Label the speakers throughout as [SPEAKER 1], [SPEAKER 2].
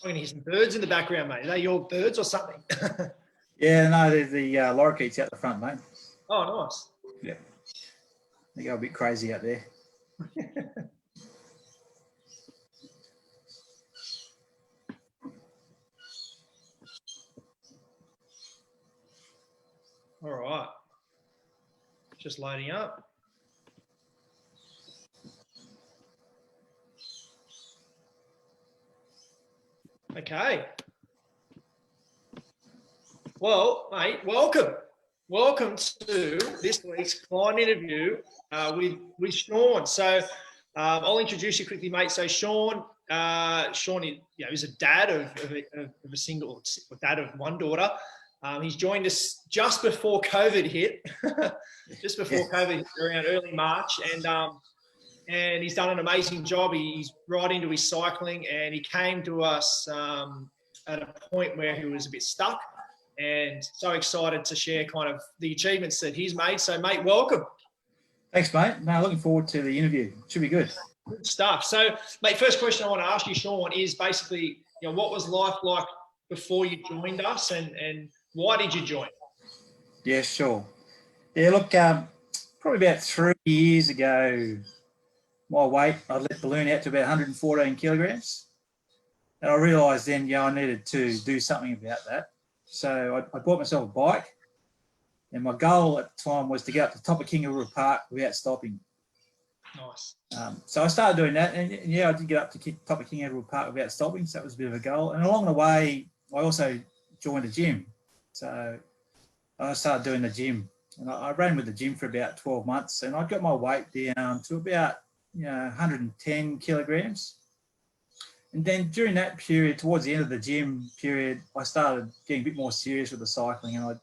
[SPEAKER 1] I'm going to hear some birds in the background, mate. Are they your birds or something?
[SPEAKER 2] Yeah, no, they're the lorikeets out the front, mate.
[SPEAKER 1] Oh, nice.
[SPEAKER 2] Yeah. They go a bit crazy out there.
[SPEAKER 1] All right. Just loading up. Okay. Well, mate, welcome. Welcome to this week's client interview with Shawn. So I'll introduce you quickly, mate. So Shawn is a dad of a single, dad of one daughter. He's joined us just before COVID hit, just before COVID hit, around early March, and he's done an amazing job. He's right into his cycling, and he came to us at a point where he was a bit stuck, and so excited to share kind of the achievements that he's made. So, mate, welcome.
[SPEAKER 2] Thanks, mate. No, looking forward to the interview. Should be good.
[SPEAKER 1] Good stuff. So, mate, first question I want to ask you, Shawn, is basically, what was life like before you joined us, and why did you join?
[SPEAKER 2] Yeah, sure. Yeah, look, probably about 3 years ago, my weight, I let balloon out to about 114 kilograms. And I realised then, I needed to do something about that. So I bought myself a bike, and my goal at the time was to get up to the top of Kangaroo Park without stopping.
[SPEAKER 1] Nice.
[SPEAKER 2] So I started doing that, and I did get up to the top of Kangaroo Park without stopping, so that was a bit of a goal. And along the way, I also joined a gym. So I started doing the gym, and I ran with the gym for about 12 months, and I got my weight down to about 110 kilograms. And then during that period, towards the end of the gym period, I started getting a bit more serious with the cycling, and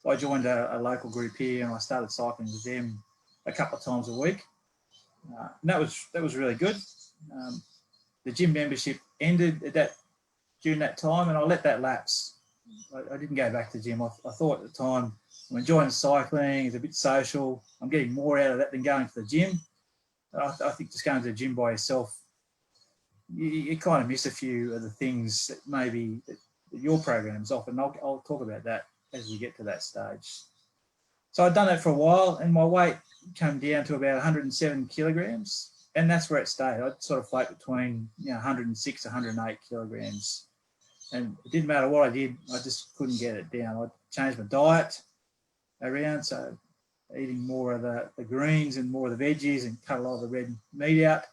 [SPEAKER 2] I joined a local group here, and I started cycling with them a couple of times a week. And that was really good. The gym membership ended during that time, and I let that lapse. I didn't go back to the gym. I thought at the time, I'm enjoying cycling, it's a bit social, I'm getting more out of that than going to the gym. I think just going to the gym by yourself, you kind of miss a few of the things that maybe that your program's off, and I'll talk about that as we get to that stage. So I'd done that for a while, and my weight came down to about 107 kilograms, and that's where it stayed. I'd sort of float between 106 to 108 kilograms, and it didn't matter what I did, I just couldn't get it down. I changed my diet around, so eating more of the greens and more of the veggies, and cut a lot of the red meat out.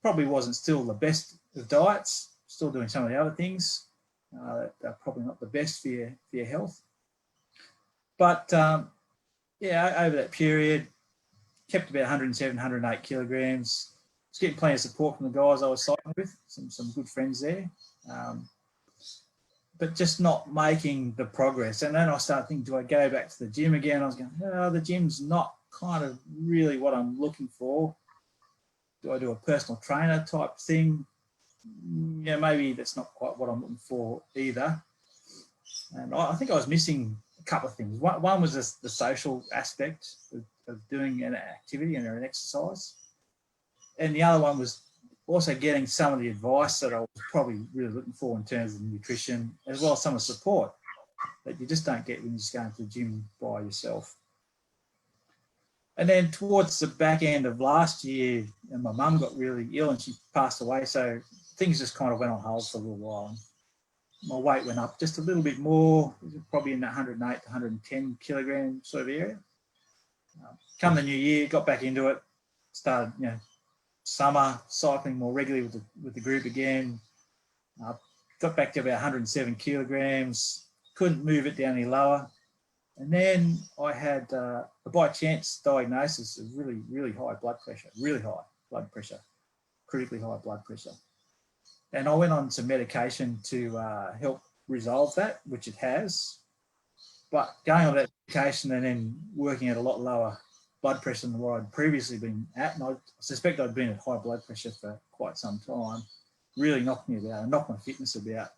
[SPEAKER 2] Probably wasn't still the best of diets, still doing some of the other things. They're probably not the best for your health. But over that period, kept about 107, 108 kilograms. Was getting plenty of support from the guys I was cycling with, some good friends there. But just not making the progress. And then I started thinking, do I go back to the gym again? I was going, the gym's not kind of really what I'm looking for. Do I do a personal trainer type thing? Maybe that's not quite what I'm looking for either. And I think I was missing a couple of things. One was the social aspect of doing an activity and an exercise. And the other one was also getting some of the advice that I was probably really looking for in terms of nutrition, as well as some of the support that you just don't get when you're just going to the gym by yourself. And then towards the back end of last year, and my mum got really ill and she passed away, so things just kind of went on hold for a little while. And my weight went up just a little bit more, probably in that 108 to 110 kilogram sort of area. Come the new year, got back into it, started, summer cycling more regularly with the group again. Got back to about 107 kilograms, couldn't move it down any lower. And then I had a by chance diagnosis of really, really high blood pressure, critically high blood pressure. And I went on some medication to help resolve that, which it has. But going on that medication and then working at a lot lower blood pressure than what I'd previously been at, and I suspect I'd been at high blood pressure for quite some time, really knocked me about and knocked my fitness about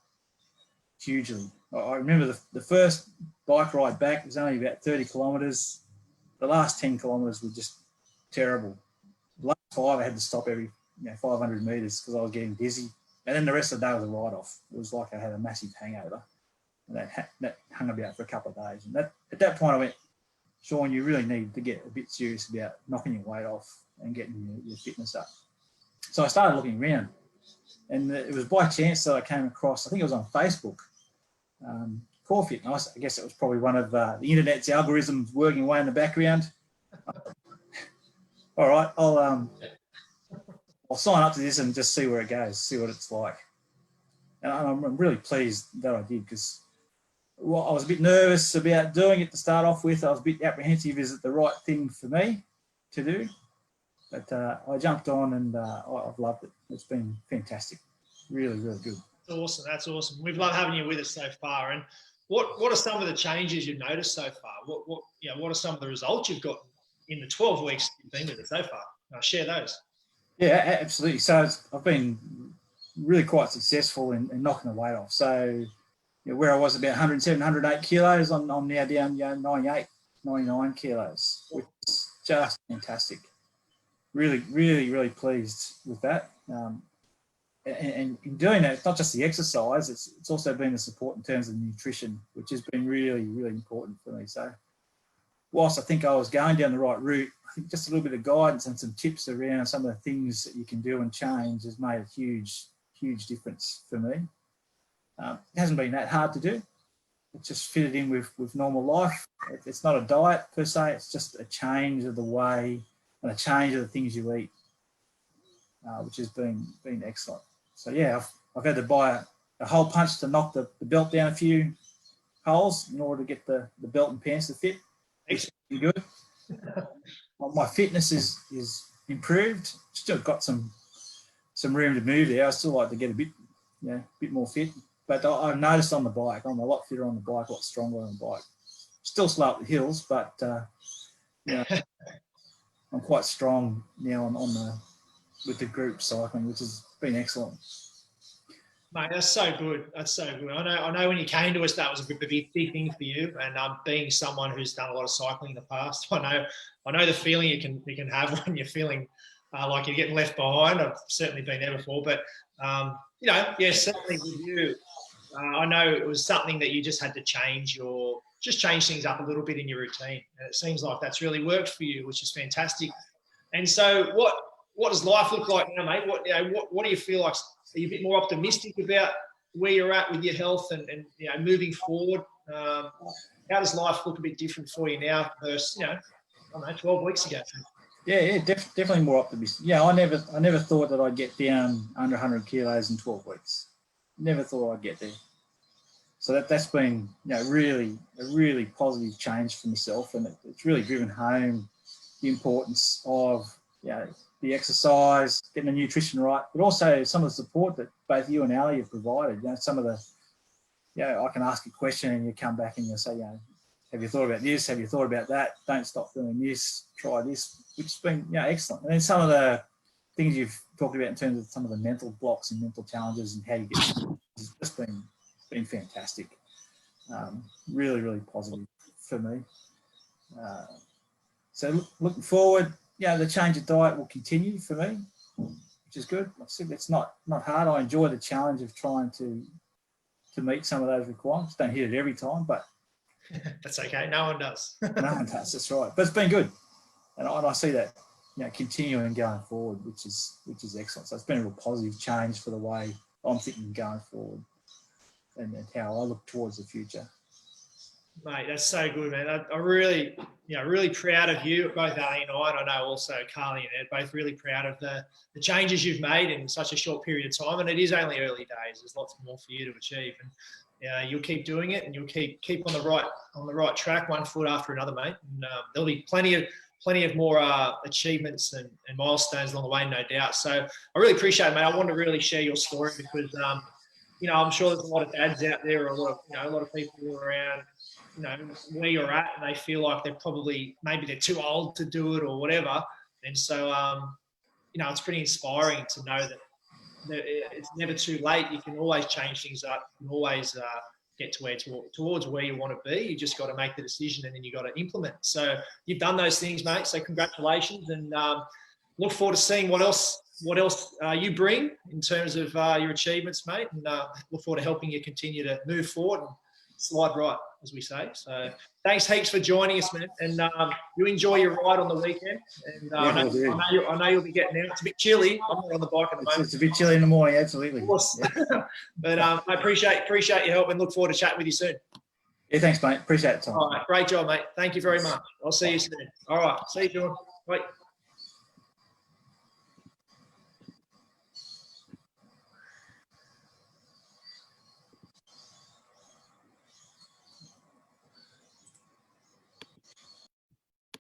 [SPEAKER 2] hugely. I remember the first bike ride back was only about 30 kilometres. The last 10 kilometres were just terrible. The last 5 I had to stop every 500 metres because I was getting dizzy. And then the rest of the day was a write-off. It was like I had a massive hangover. And that hung about for a couple of days. And at that point I went, Shawn, you really need to get a bit serious about knocking your weight off and getting your fitness up. So I started looking around, and it was by chance that I came across, I think it was on Facebook, Core Fit. I guess it was probably one of the internet's algorithms working away in the background. All right, I'll sign up to this and just see where it goes, see what it's like. And I'm really pleased that I did, because I was a bit nervous about doing it to start off with. I was a bit apprehensive, is it the right thing for me to do? But I jumped on, and I've loved it. It's been fantastic. Really, really good.
[SPEAKER 1] That's awesome. That's awesome. We've loved having you with us so far. And what are some of the changes you've noticed so far? What are some of the results you've got in the 12 weeks you've been with us so far? Share those.
[SPEAKER 2] Yeah, absolutely. So I've been really quite successful in knocking the weight off. So where I was about 107, 108 kilos, I'm now down 98, 99 kilos, which is just fantastic. Really, really, really pleased with that. And in doing that, it's not just the exercise, it's also been the support in terms of nutrition, which has been really, really important for me. So whilst I think I was going down the right route, I think just a little bit of guidance and some tips around some of the things that you can do and change has made a huge, huge difference for me. It hasn't been that hard to do. It's just fitted in with normal life. It's not a diet per se, it's just a change of the way and a change of the things you eat, which has been excellent. So yeah, I've had to buy a hole punch to knock the belt down a few holes in order to get the belt and pants to fit. It's good. My fitness is improved. Still got some room to move there. I still like to get a bit more fit. But I've noticed on the bike, I'm a lot fitter on the bike, a lot stronger on the bike. Still slow up the hills, but I'm quite strong now with the group cycling, which has been excellent.
[SPEAKER 1] Mate, that's so good. That's so good. I know when you came to us, that was a big thing for you. And being someone who's done a lot of cycling in the past, I know the feeling you can have when you're feeling like you're getting left behind. I've certainly been there before, but certainly with you, I know it was something that you just had to change things up a little bit in your routine. And it seems like that's really worked for you, which is fantastic. And so what does life look like now, mate? What do you feel like? Are you a bit more optimistic about where you're at with your health and moving forward? How does life look a bit different for you now versus 12 weeks ago?
[SPEAKER 2] Yeah, definitely more optimistic. Yeah, I never thought that I'd get down under 100 kilos in 12 weeks. Never thought I'd get there. So that's been really a really positive change for myself, and it's really driven home the importance of the exercise, getting the nutrition right, but also some of the support that both you and Ali have provided. Some of the I can ask a question and you come back and you say, have you thought about this? Have you thought about that? Don't stop doing this. Try this, which has been excellent. And then some of the things you've talked about in terms of some of the mental blocks and mental challenges and how you get has just been fantastic. Really, really positive for me. So looking forward, the change of diet will continue for me, which is good. I said it's not hard. I enjoy the challenge of trying to meet some of those requirements. Don't hit it every time, but
[SPEAKER 1] that's okay. No one does.
[SPEAKER 2] No one does. That's right. But it's been good, and I see that continuing going forward, which is excellent. So it's been a real positive change for the way I'm thinking going forward, and how I look towards the future.
[SPEAKER 1] Mate, that's so good, man. I really, really proud of you, both Ali and I know also Carly and Ed, both really proud of the changes you've made in such a short period of time. And it is only early days. There's lots more for you to achieve, and you'll keep doing it, and you'll keep on the right track, one foot after another, mate. And there'll be plenty of more achievements and milestones along the way, no doubt. So I really appreciate it, mate. I want to really share your story because, I'm sure there's a lot of dads out there, or a lot of people who are around, where you're at, and they feel like maybe they're too old to do it or whatever. And so, it's pretty inspiring to know that it's never too late. You can always change things up. You can always get towards where you want to be. You just got to make the decision, and then you got to implement. So you've done those things, mate. So congratulations, and look forward to seeing what else what else you bring in terms of your achievements, mate. And look forward to helping you continue to move forward and slide right, as we say. So thanks heaps for joining us, man. And you enjoy your ride on the weekend. And I know you'll be getting out. It's a bit chilly. I'm not on the bike at the moment.
[SPEAKER 2] It's a bit chilly in the morning, absolutely.
[SPEAKER 1] Of course.
[SPEAKER 2] Yeah.
[SPEAKER 1] But I appreciate your help and look forward to chatting with you soon.
[SPEAKER 2] Yeah, thanks, mate. Appreciate it, Tom.
[SPEAKER 1] All right, great job, mate. Thank you very much. I'll see you soon. All right, see you, Shawn. Bye.